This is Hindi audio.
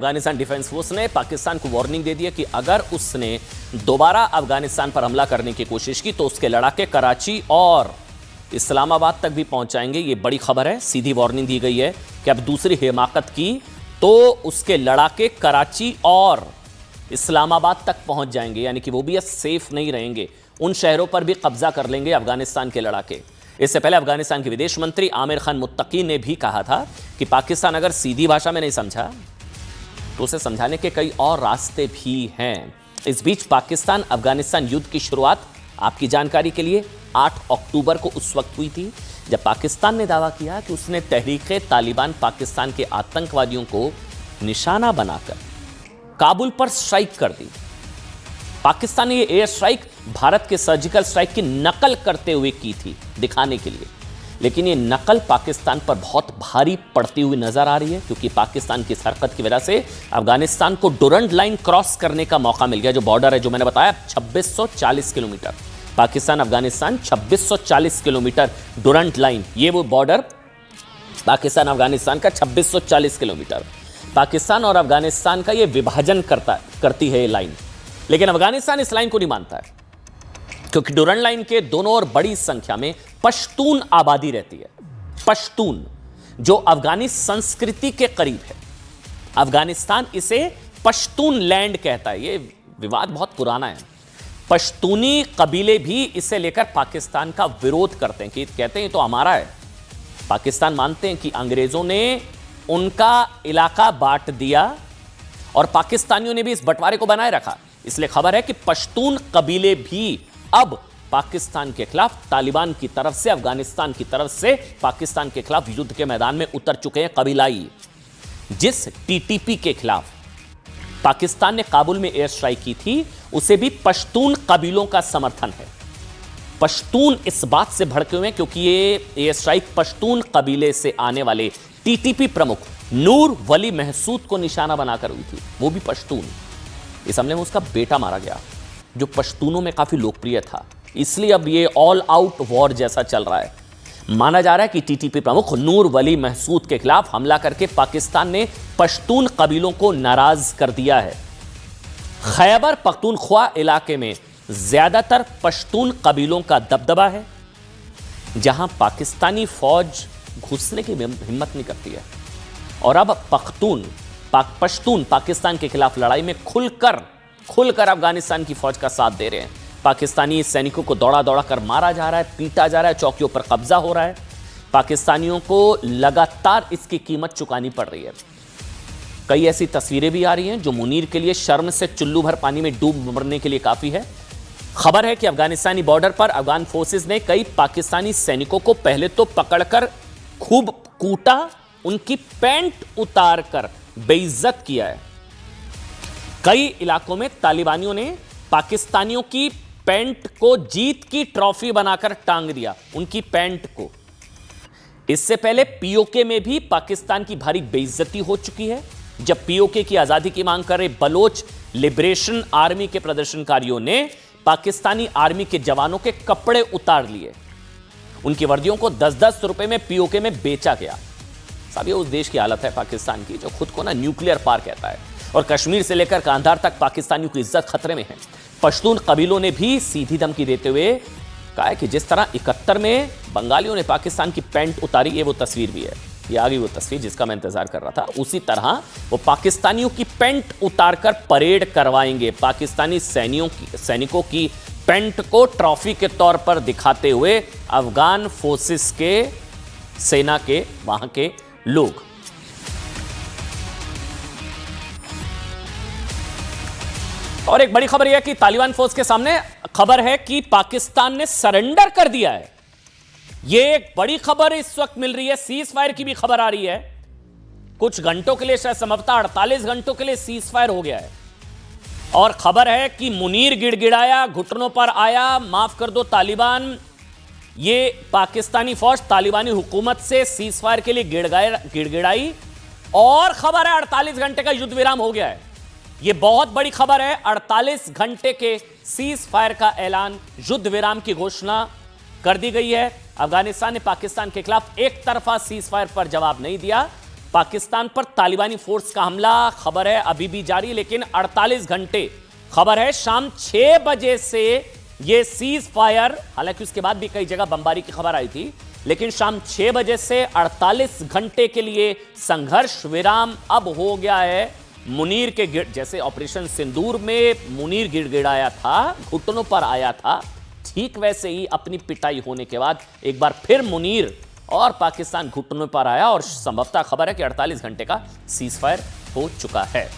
अफगानिस्तान डिफेंस फोर्स ने पाकिस्तान को वार्निंग दे दी है कि अगर उसने दोबारा अफगानिस्तान पर हमला करने की कोशिश की तो उसके लड़ाके कराची और इस्लामाबाद तक भी पहुंच जाएंगे। ये बड़ी खबर है, सीधी वार्निंग दी गई है कि अब दूसरी हिमाकत की तो उसके लड़ाके कराची और इस्लामाबाद तक पहुंच जाएंगे, यानी कि वो भी सेफ नहीं रहेंगे। उन शहरों पर भी कब्जा कर लेंगे अफगानिस्तान के लड़ाके। इससे पहले अफगानिस्तान के विदेश मंत्री आमिर खान मुत्तकी ने भी कहा था कि पाकिस्तान अगर सीधी भाषा में नहीं समझा तो उसे समझाने के कई और रास्ते भी हैं। इस बीच पाकिस्तान अफगानिस्तान युद्ध की शुरुआत आपकी जानकारी के लिए 8 अक्टूबर को उस वक्त हुई थी जब पाकिस्तान ने दावा किया कि उसने तहरीक तालिबान पाकिस्तान के आतंकवादियों को निशाना बनाकर काबुल पर स्ट्राइक कर दी। पाकिस्तान ने यह एयर स्ट्राइक भारत के सर्जिकल स्ट्राइक की नकल करते हुए की थी, दिखाने के लिए। लेकिन ये नकल पाकिस्तान पर बहुत भारी पड़ती हुई नजर आ रही है, क्योंकि पाकिस्तान की इस हरकत की वजह से अफगानिस्तान को डुरंड लाइन क्रॉस करने का मौका मिल गया। जो बॉर्डर है, जो मैंने बताया 2640 kilometre, Pakistan Afghanistan 2640 kilometre Durand line, ये वो बॉर्डर पाकिस्तान अफगानिस्तान का 2640 किलोमीटर। पाकिस्तान और अफगानिस्तान का ये विभाजन करती है ये लाइन। लेकिन अफगानिस्तान इस लाइन को नहीं मानता है, क्योंकि डुरंड लाइन के दोनों ओर बड़ी संख्या में पश्तून आबादी रहती है। पश्तून जो अफगानी संस्कृति के करीब है। अफगानिस्तान इसे पश्तून लैंड कहता है। यह विवाद बहुत पुराना है। पश्तूनी कबीले भी इसे लेकर पाकिस्तान का विरोध करते हैं, कि कहते हैं ये तो हमारा है। पाकिस्तान मानते हैं कि अंग्रेजों ने उनका इलाका बांट दिया और पाकिस्तानियों ने भी इस बंटवारे को बनाए रखा। इसलिए खबर है कि पश्तून कबीले भी अब पाकिस्तान के खिलाफ, तालिबान की तरफ से, अफगानिस्तान की तरफ से पाकिस्तान के खिलाफ युद्ध के मैदान में उतर चुके हैं। कबीलाई जिस टीटीपी के खिलाफ पाकिस्तान ने काबुल में एयर स्ट्राइक की थी, उसे भी पश्तून कबीलों का समर्थन है। पश्तून इस बात से भड़के हुए हैं क्योंकि ये एयर स्ट्राइक पश्तून कबीले से आने वाले टीटीपी प्रमुख नूर वली महसूद को निशाना बनाकर हुई थी, वो भी पश्तून। इस हमले में उसका बेटा मारा गया, जो पश्तूनों में काफी लोकप्रिय था। इसलिए अब ये ऑल आउट वॉर जैसा चल रहा है। माना जा रहा है कि टीटीपी प्रमुख नूर वली महसूद के खिलाफ हमला करके पाकिस्तान ने पश्तून कबीलों को नाराज कर दिया है। खैबर पख्तूनख्वा इलाके में ज्यादातर पश्तून कबीलों का दबदबा है, जहां पाकिस्तानी फौज घुसने की हिम्मत नहीं करती है। और अब पश्तून पाकिस्तान के खिलाफ लड़ाई में खुलकर अफगानिस्तान की फौज का साथ दे रहे हैं। पाकिस्तानी सैनिकों को दौड़ा दौड़ा कर मारा जा रहा है, पीटा जा रहा है, चौकियों पर कब्जा हो रहा है। पाकिस्तानियों को लगातार इसकी कीमत चुकानी पड़ रही है। कई ऐसी तस्वीरें भी आ रही हैं जो मुनीर के लिए शर्म से चुल्लू भर पानी में डूब मरने के लिए काफी है। खबर है कि अफगानिस्तानी बॉर्डर पर अफगान फोर्सेस ने कई पाकिस्तानी सैनिकों को पहले तो पकड़कर खूब कूटा, उनकी पैंट उतार कर बेइज्जत किया है। कई इलाकों में तालिबानियों ने पाकिस्तानियों की पैंट को जीत की ट्रॉफी बनाकर टांग दिया, उनकी पैंट को। इससे पहले पीओके में भी पाकिस्तान की भारी बेइज्जती हो चुकी है, जब पीओके की आजादी की मांग कर रहे बलोच लिबरेशन आर्मी के प्रदर्शनकारियों ने पाकिस्तानी आर्मी के जवानों के कपड़े उतार लिए। उनकी वर्दियों को 10-10 रुपए में पीओके में बेचा गया। साहब, ये उस देश की हालत है पाकिस्तान की, जो खुद को ना न्यूक्लियर पार कहता है, और कश्मीर से लेकर कांधार तक पाकिस्तानियों की इज्जत खतरे में है। पश्तून कबीलों ने भी सीधी धमकी देते हुए कहा है कि जिस तरह 71 में बंगालियों ने पाकिस्तान की पैंट उतारी, ये वो तस्वीर भी है, ये आ गई वो तस्वीर जिसका मैं इंतजार कर रहा था, उसी तरह वो पाकिस्तानियों की पैंट उतारकर परेड करवाएंगे। पाकिस्तानी सैनिकों की पैंट को ट्रॉफी के तौर पर दिखाते हुए अफगान फोर्सेस के सेना के वहां के लोग। और एक बड़ी खबर यह है कि तालिबान फोर्स के सामने खबर है कि पाकिस्तान ने सरेंडर कर दिया है। यह एक बड़ी खबर इस वक्त मिल रही है। सीज फायर की भी खबर आ रही है। कुछ घंटों के लिए, शायद संभवतः 48 घंटों के लिए सीज फायर हो गया है। और खबर है कि मुनीर गिड़गिड़ाया, घुटनों पर आया, माफ कर दो तालिबान। ये पाकिस्तानी फौज तालिबानी हुकूमत से सीज फायर के लिए गिड़गिड़ाई। और खबर है 48 घंटे का युद्ध विराम हो गया है। यह बहुत बड़ी खबर है। 48 घंटे के सीज फायर का ऐलान, युद्ध विराम की घोषणा कर दी गई है। अफगानिस्तान ने पाकिस्तान के खिलाफ एक तरफा सीज फायर पर जवाब नहीं दिया। पाकिस्तान पर तालिबानी फोर्स का हमला, खबर है अभी भी जारी, लेकिन 48 घंटे, खबर है शाम 6 बजे से यह सीज फायर, हालांकि उसके बाद भी कई जगह बमबारी की खबर आई थी, लेकिन शाम 6 बजे से 48 घंटे के लिए संघर्ष विराम अब हो गया है। मुनीर के जैसे ऑपरेशन सिंदूर में मुनीर गिड़गिड़ाया था, घुटनों पर आया था, ठीक वैसे ही अपनी पिटाई होने के बाद एक बार फिर मुनीर और पाकिस्तान घुटनों पर आया और संभवतः खबर है कि 48 घंटे का सीज फायर हो चुका है।